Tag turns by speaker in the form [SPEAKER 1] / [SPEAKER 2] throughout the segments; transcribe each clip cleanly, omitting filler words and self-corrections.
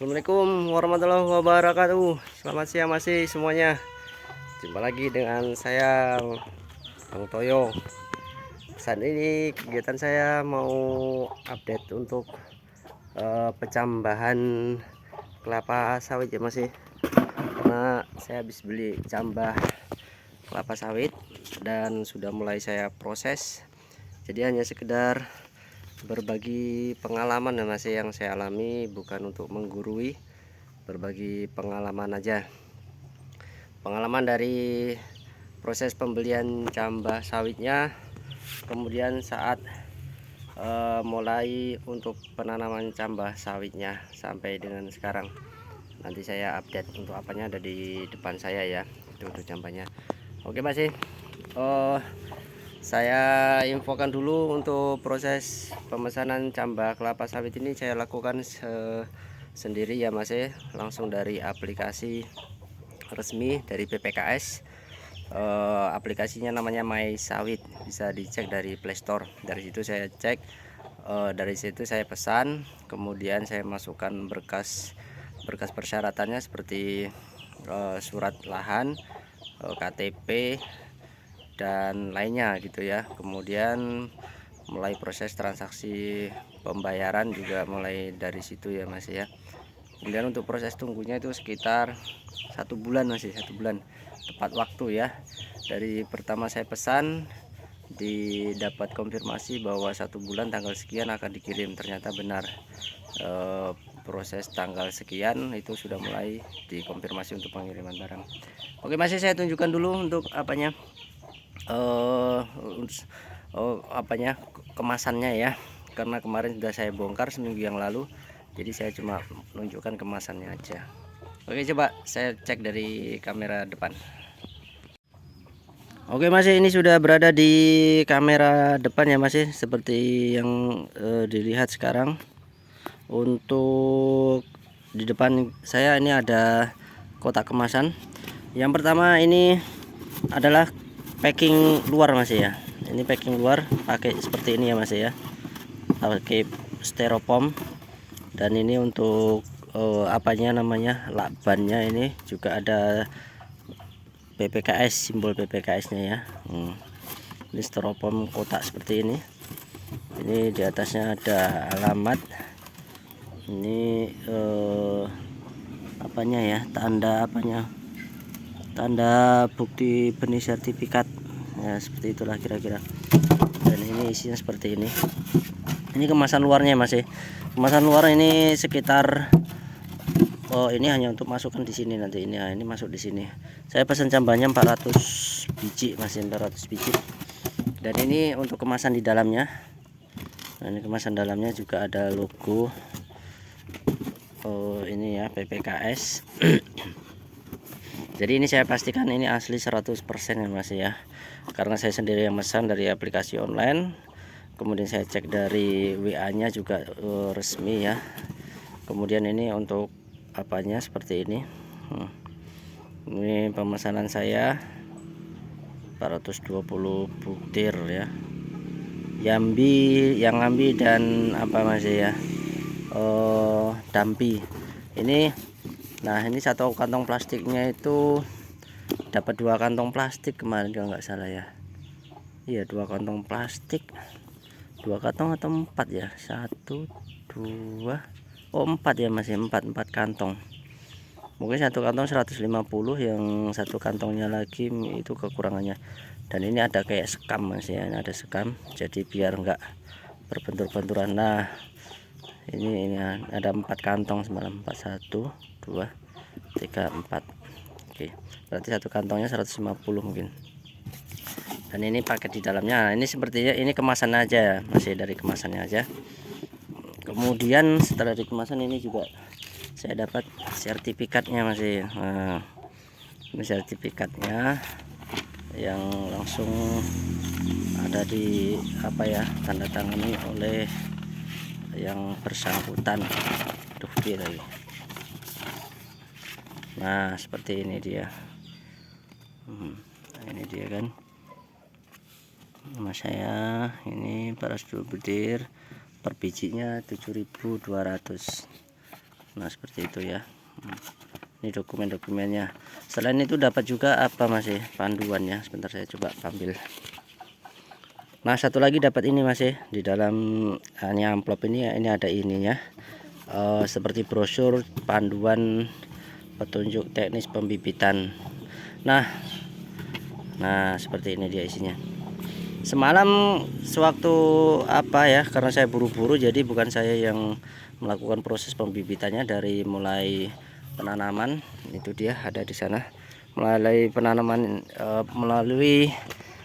[SPEAKER 1] Assalamualaikum warahmatullahi wabarakatuh. Selamat siang masih semuanya. Jumpa lagi dengan saya Bang Toyo. Saat ini kegiatan saya mau update untuk pecambahan kelapa sawit ya masih. Karena saya habis beli cambah kelapa sawit dan sudah mulai saya proses. Jadi hanya sekedar berbagi pengalaman ya masih yang saya alami, bukan untuk menggurui, berbagi pengalaman aja. Pengalaman dari proses pembelian cambah sawitnya, kemudian saat mulai untuk penanaman cambah sawitnya sampai dengan sekarang. Nanti saya update untuk apanya ada di depan saya ya, itu untuk cambahnya. Oke masih saya infokan dulu untuk proses pemesanan cambah kelapa sawit ini saya lakukan sendiri ya masih, langsung dari aplikasi resmi dari PPKS. Aplikasinya namanya My Sawit, bisa dicek dari Play Store. Dari situ saya cek, dari situ saya pesan, kemudian saya masukkan berkas persyaratannya seperti surat lahan, KTP dan lainnya gitu ya. Kemudian mulai proses transaksi pembayaran juga mulai dari situ ya masih ya. Kemudian untuk proses tunggunya itu sekitar 1 bulan masih, 1 bulan tepat waktu ya. Dari pertama saya pesan didapat konfirmasi bahwa 1 bulan tanggal sekian akan dikirim, ternyata benar. Proses tanggal sekian itu sudah mulai dikonfirmasi untuk pengiriman barang. Oke masih saya tunjukkan dulu untuk apanya, kemasannya ya, karena kemarin sudah saya bongkar seminggu yang lalu, jadi saya cuma menunjukkan kemasannya aja. Oke coba saya cek dari kamera depan. Oke masih, ini sudah berada di kamera depan ya masih, seperti yang dilihat sekarang. Untuk di depan saya ini ada kotak kemasan. Yang pertama ini adalah packing luar masih ya. Ini packing luar pakai seperti ini ya masih ya, pakai styrofoam. Dan ini untuk apanya namanya, lakbannya ini juga ada PPKS, simbol PPKS nya ya. Ini styrofoam kotak seperti ini. Ini di atasnya ada alamat. Ini apanya ya, tanda apanya, tanda bukti benih sertifikat ya, seperti itulah kira-kira. Dan ini isinya seperti ini. Ini kemasan luarnya masih. Kemasan luar ini sekitar, ini hanya untuk masukkan di sini nanti. Ini masuk di sini. Saya pesan cambahnya 400 biji masih, 400 biji. Dan ini untuk kemasan di dalamnya. Nah, ini kemasan dalamnya juga ada logo. Ini ya PPKS. Jadi ini saya pastikan ini asli 100% ya masih ya, karena saya sendiri yang pesan dari aplikasi online. Kemudian saya cek dari WA nya juga resmi ya. Kemudian ini untuk apanya seperti ini. Ini pemesanan saya 420 butir ya, Yambi dan apa masih ya, Dampi ini. Nah ini satu kantong plastiknya itu dapat 2 kantong plastik kemarin kalau nggak salah ya. Iya 2 kantong plastik, 2 kantong atau 4 ya, 1 2 4 ya masih, 4 kantong. Mungkin satu kantong 150, yang satu kantongnya lagi itu kekurangannya. Dan ini ada kayak sekam masih ya, ada sekam jadi biar enggak berbentur-benturan. Nah ini ada 4 kantong semalam, 1 2 3 4. Oke, berarti satu kantongnya 150 mungkin. Dan ini paket di dalamnya. Nah, ini sepertinya ini kemasan aja masih, dari kemasannya aja. Kemudian setelah dari kemasan ini juga saya dapat sertifikatnya masih. Nah, ini sertifikatnya yang langsung ada di apa ya, tanda tangani oleh yang bersangkutan. Tuh dia lagi. Nah seperti ini dia. Ini dia kan nama saya, ini 420 butir, per bijinya 7.200. Nah seperti itu ya. Ini dokumen-dokumennya. Selain itu dapat juga apa masih panduannya. Sebentar saya coba ambil. Nah satu lagi dapat ini masih di dalam ini amplop ini ya, ini ada ininya seperti brosur panduan petunjuk teknis pembibitan. Nah seperti ini dia isinya. Semalam sewaktu apa ya, karena saya buru-buru jadi bukan saya yang melakukan proses pembibitannya dari mulai penanaman. Itu dia ada di sana, melalui penanaman melalui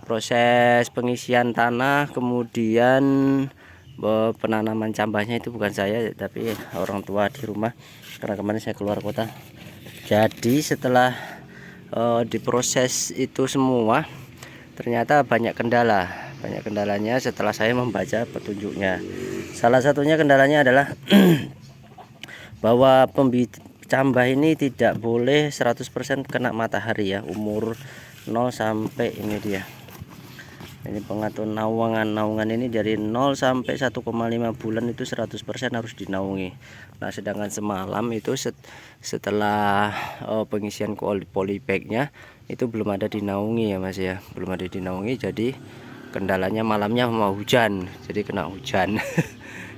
[SPEAKER 1] proses pengisian tanah, kemudian penanaman cambahnya itu bukan saya tapi orang tua di rumah, karena kemarin saya keluar kota. Jadi setelah diproses itu semua ternyata banyak kendalanya setelah saya membaca petunjuknya. Salah satunya kendalanya adalah bahwa cambah ini tidak boleh 100% kena matahari ya, umur 0 sampai ini dia. Ini pengatur naungan ini dari 0 sampai 1,5 bulan itu 100% harus dinaungi. Nah sedangkan semalam itu setelah pengisian polybagnya itu belum ada dinaungi ya mas ya, belum ada dinaungi. Jadi kendalanya malamnya mau hujan, jadi kena hujan.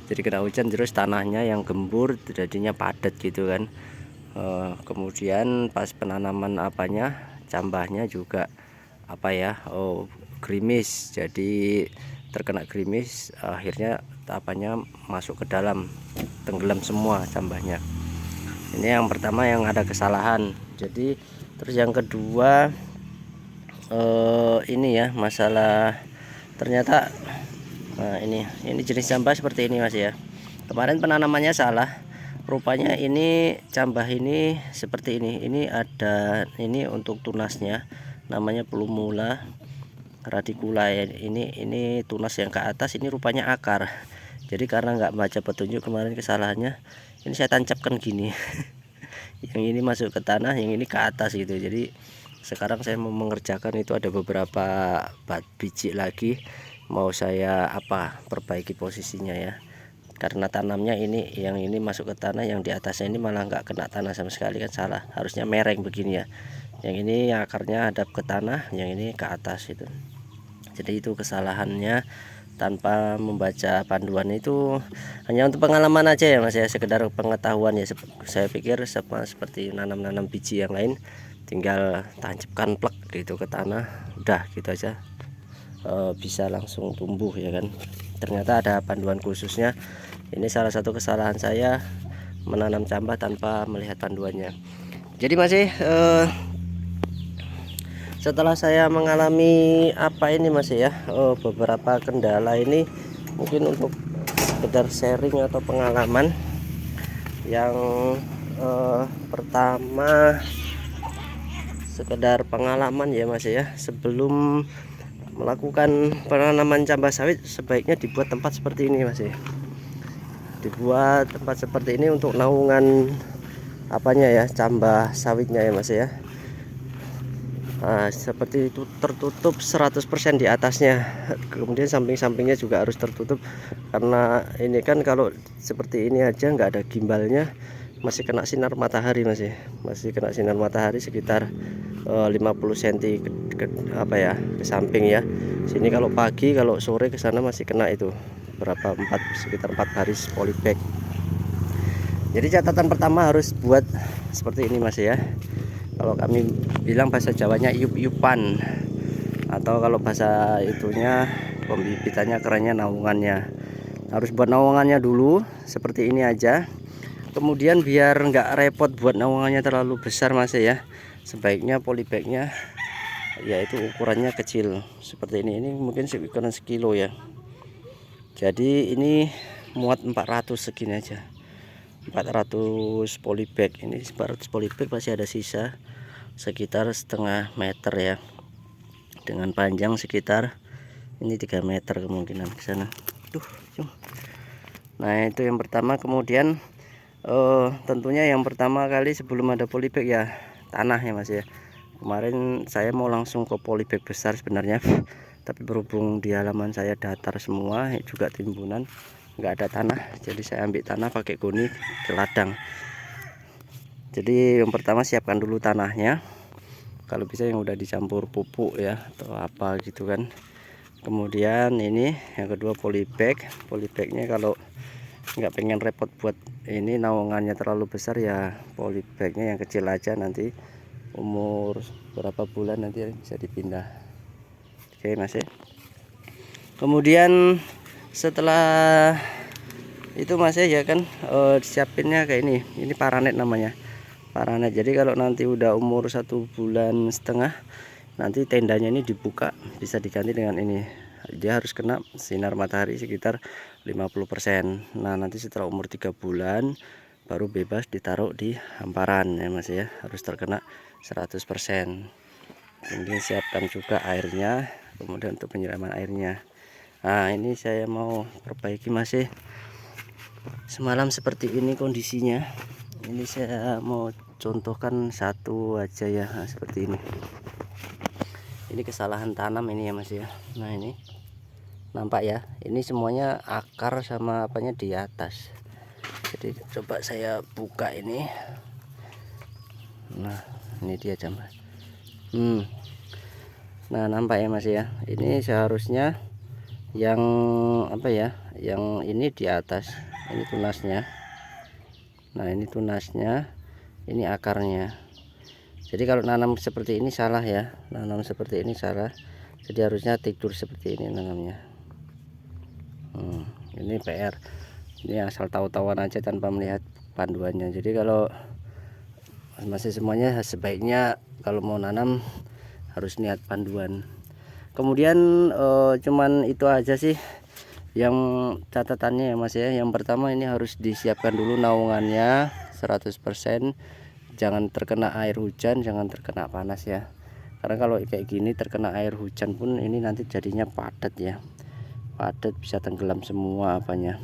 [SPEAKER 1] Jadi kena hujan terus tanahnya yang gembur jadinya padat gitu kan. Kemudian pas penanaman cambahnya juga gerimis, jadi terkena gerimis, akhirnya masuk ke dalam, tenggelam semua cambahnya. Ini yang pertama yang ada kesalahan. Jadi terus yang kedua ini ya, masalah ternyata ini jenis cambah seperti ini mas ya. Kemarin penanamannya salah, rupanya ini cambah ini seperti ini ada ini untuk tunasnya, namanya plumula radicula ya. Ini tunas yang ke atas, ini rupanya akar. Jadi karena nggak baca petunjuk kemarin, kesalahannya ini saya tancapkan gini. Yang ini masuk ke tanah, yang ini ke atas gitu. Jadi sekarang saya mau mengerjakan itu, ada beberapa biji lagi mau saya perbaiki posisinya ya, karena tanamnya ini yang ini masuk ke tanah, yang di atasnya ini malah nggak kena tanah sama sekali, kan salah, harusnya mereng begini ya. Yang ini akarnya hadap ke tanah, yang ini ke atas itu. Jadi itu kesalahannya tanpa membaca panduan. Itu hanya untuk pengalaman aja ya mas ya, sekedar pengetahuan ya. Saya pikir seperti nanam biji yang lain, tinggal tancapkan plek gitu ke tanah, udah gitu aja bisa langsung tumbuh ya kan. Ternyata ada panduan khususnya. Ini salah satu kesalahan saya menanam cambah tanpa melihat panduannya. Jadi masih setelah saya mengalami masih ya beberapa kendala ini, mungkin untuk sekedar sharing atau pengalaman. Yang pertama sekedar pengalaman ya mas ya, sebelum melakukan penanaman cambah sawit sebaiknya dibuat tempat seperti ini mas ya. Dibuat tempat seperti ini untuk naungan cambah sawitnya ya mas ya. Seperti itu, tertutup 100% di atasnya, kemudian samping-sampingnya juga harus tertutup, karena ini kan kalau seperti ini aja nggak ada gimbalnya, masih kena sinar matahari masih kena sinar matahari sekitar 50 cm ke samping ya. Sini kalau pagi, kalau sore ke sana masih kena itu sekitar 4 baris polybag. Jadi catatan pertama harus buat seperti ini mas ya. Kalau kami bilang bahasa Jawanya iup-iupan, atau kalau bahasa itunya pembibitannya kerennya naungannya. Harus buat naungannya dulu seperti ini aja. Kemudian biar nggak repot buat naungannya terlalu besar mas ya, sebaiknya polybagnya yaitu ukurannya kecil seperti ini. Ini mungkin ukuran sekilo ya. Jadi ini muat 400 segini aja, 400 polybag. Ini 400 polybag masih ada sisa sekitar setengah meter ya, dengan panjang sekitar ini 3 meter kemungkinan ke sana. Nah itu yang pertama. Kemudian tentunya yang pertama kali sebelum ada polybag ya tanah ya mas ya. Kemarin saya mau langsung ke polybag besar sebenarnya, tapi berhubung di halaman saya datar semua juga timbunan, nggak ada tanah, jadi saya ambil tanah pakai goni ke ladang. Jadi yang pertama siapkan dulu tanahnya, kalau bisa yang udah dicampur pupuk ya atau apa gitu kan. Kemudian ini yang kedua polybag. Polybagnya kalau nggak pengen repot buat ini naungannya terlalu besar ya, polybagnya yang kecil aja, nanti umur berapa bulan nanti bisa dipindah. Oke Mas ya. Kemudian setelah itu Mas ya kan, siapinnya kayak ini paranet namanya, paranet. Jadi kalau nanti udah umur 1,5 bulan nanti tendanya ini dibuka, bisa diganti dengan ini. Dia harus kena sinar matahari sekitar 50%. Nah nanti setelah umur 3 bulan baru bebas ditaruh di hamparan ya Mas ya, harus terkena 100%. Ini siapkan juga airnya, kemudian untuk penyiraman airnya. Nah ini saya mau perbaiki Mas ya. Semalam seperti ini kondisinya. Ini saya mau contohkan satu aja ya. Nah, seperti ini. Ini kesalahan tanam ini ya Mas ya. Nah ini nampak ya, ini semuanya akar sama apanya di atas. Jadi coba saya buka ini. Nah ini dia jamban. Nah nampak ya Mas ya, ini seharusnya yang apa ya, yang ini di atas, ini tunasnya. Nah ini tunasnya, ini akarnya. Jadi kalau nanam seperti ini salah ya, nanam seperti ini salah. Jadi harusnya tidur seperti ini nanamnya. Ini PR, ini asal tahu-tahuan aja tanpa melihat panduannya. Jadi kalau masih semuanya sebaiknya kalau mau nanam harus niat panduan. Kemudian cuman itu aja sih yang catatannya ya Mas ya. Yang pertama ini harus disiapkan dulu naungannya 100%. Jangan terkena air hujan, jangan terkena panas ya. Karena kalau kayak gini terkena air hujan pun ini nanti jadinya padat ya. Padat, bisa tenggelam semua apanya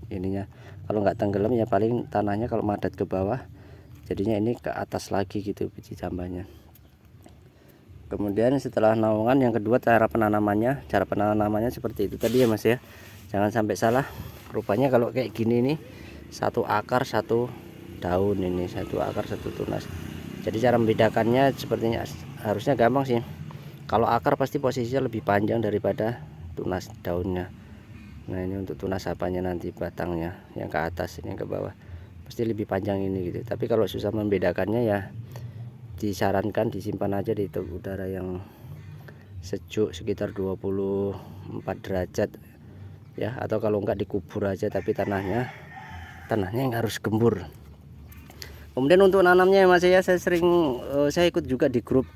[SPEAKER 1] ininya. Kalau nggak tenggelam ya paling tanahnya kalau madat ke bawah, jadinya ini ke atas lagi gitu biji jambannya. Kemudian setelah naungan, yang kedua cara penanamannya. Cara penanamannya seperti itu tadi ya Mas ya. Jangan sampai salah. Rupanya kalau kayak gini nih, satu akar satu daun, ini satu akar satu tunas. Jadi cara membedakannya sepertinya harusnya gampang sih. Kalau akar pasti posisinya lebih panjang daripada tunas daunnya. Nah ini untuk tunas apanya nanti, batangnya yang ke atas, ini yang ke bawah pasti lebih panjang ini gitu. Tapi kalau susah membedakannya ya disarankan disimpan aja di udara yang sejuk sekitar 24 derajat ya, atau kalau enggak dikubur aja, tapi tanahnya yang harus gembur. Kemudian untuk nanamnya Mas ya, saya ikut juga di grup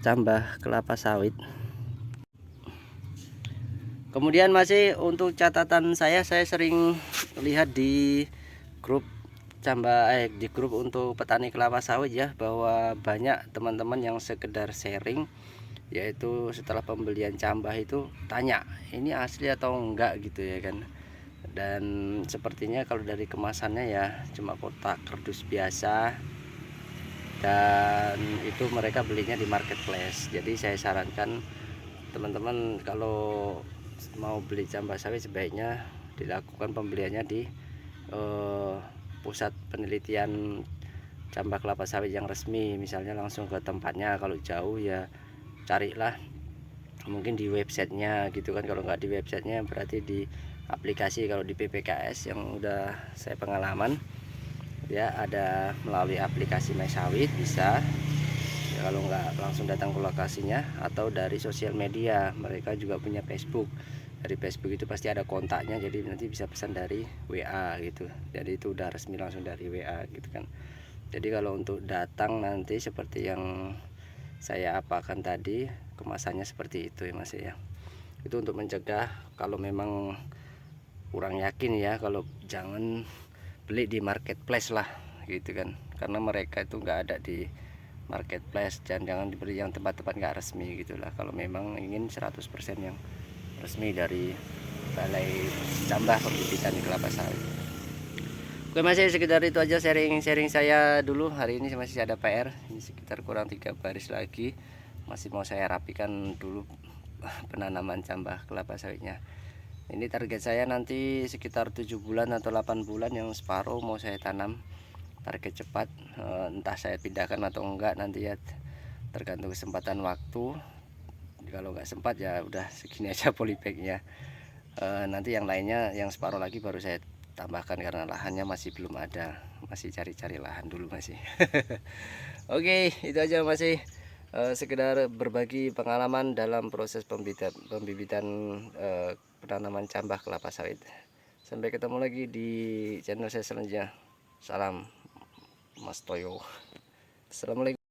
[SPEAKER 1] cambah kelapa sawit. Kemudian masih untuk catatan saya sering lihat di grup di grup untuk petani kelapa sawit ya, bahwa banyak teman-teman yang sekedar sharing, yaitu setelah pembelian cambah itu tanya ini asli atau enggak gitu ya kan. Dan sepertinya kalau dari kemasannya ya cuma kotak kardus biasa, dan itu mereka belinya di marketplace. Jadi saya sarankan teman-teman kalau mau beli cambah sawit sebaiknya dilakukan pembeliannya di pusat penelitian cambah kelapa sawit yang resmi, misalnya langsung ke tempatnya. Kalau jauh ya carilah mungkin di websitenya gitu kan. Kalau nggak di websitenya berarti di aplikasi. Kalau di PPKS yang udah saya pengalaman ya, ada melalui aplikasi My Sawit bisa ya, kalau nggak langsung datang ke lokasinya, atau dari sosial media. Mereka juga punya Facebook. Dari Facebook itu pasti ada kontaknya, jadi nanti bisa pesan dari WA gitu. Jadi itu udah resmi langsung dari WA gitu kan. Jadi kalau untuk datang nanti seperti yang saya apakan tadi, kemasannya seperti itu ya Mas ya. Itu untuk mencegah kalau memang kurang yakin ya, kalau jangan beli di marketplace lah gitu kan, karena mereka itu nggak ada di marketplace. Jangan dibeli yang tempat-tempat nggak resmi gitulah, kalau memang ingin 100% yang resmi dari Balai Cambah Pembibitan Kelapa Sawit. Oke masih sekitar itu aja sharing saya dulu hari ini. Masih ada PR, ini sekitar kurang 3 baris lagi, masih mau saya rapikan dulu penanaman cambah kelapa sawitnya. Ini target saya nanti sekitar 7 bulan atau 8 bulan yang separuh mau saya tanam target cepat. Entah saya pindahkan atau enggak nanti ya, tergantung kesempatan waktu. Kalau nggak sempat ya udah segini aja polybagnya. Nanti yang lainnya, yang separuh lagi baru saya tambahkan karena lahannya masih belum ada, masih cari-cari lahan dulu masih. Oke, itu aja, masih sekedar berbagi pengalaman dalam proses pembibitan penanaman cambah kelapa sawit. Sampai ketemu lagi di channel saya selanjutnya. Salam Mas Toyo. Assalamualaikum.